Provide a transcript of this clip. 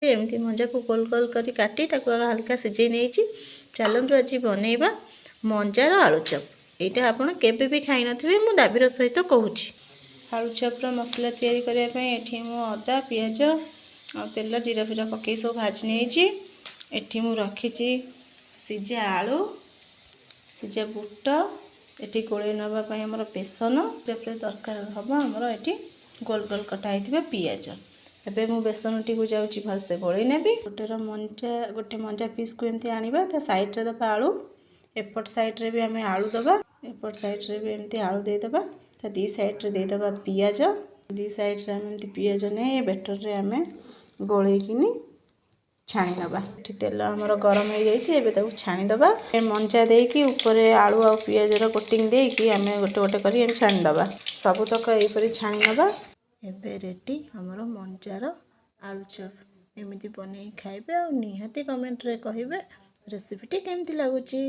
एमती मंजा को गोल गोल करी काटी ताको हल्का सिझे नहीं। चलतु आज बनइबा मंजार आलुचप। यहाँ आपड़ केवे भी खाई नथिबे, मु दाबीर सहित कहूँ। आलुचपर मसला तैयारी करने मु अदा पियाज आ तेल जीरा फीरा पकई सब भाजी नहीं। एठी मु रखी सिझा आलू, सिझा बुट, एटी गोले नापी आमर बेसन दरकार हम आमर ये गोल गोल कटा पियाज। एबे मु बेसन टी को जाउची भलसे गोले नेबी। गोटे मंजा पीस को एमती आनिबा, ता साइड रे दबा आलू, एपट साइड रे भी आमे आलू दबा, एपट साइड रे भी एमती आलू दे दबा, ता दी साइड रे दे दबा पियाज, दी साइड रे आमे एमती पियाज ने बेटर रे आमे गोले किनी छाणी नबा। एठी तेल हमर गरम हो जाइए, एबे ताको छाणी दबा। ए मंजा देकी ऊपर आलू आ पियाज रो कोटिंग देकी आमे गोटे गोटे करी एम छाणी दबा। सब तक एपरी छाणी नबा। एबे रेडी हमर मंजार आलुचप। एमिति बनै खाइबे आ निहाती कमेंट रे कहिबे रेसिपीटी केमती लागुची।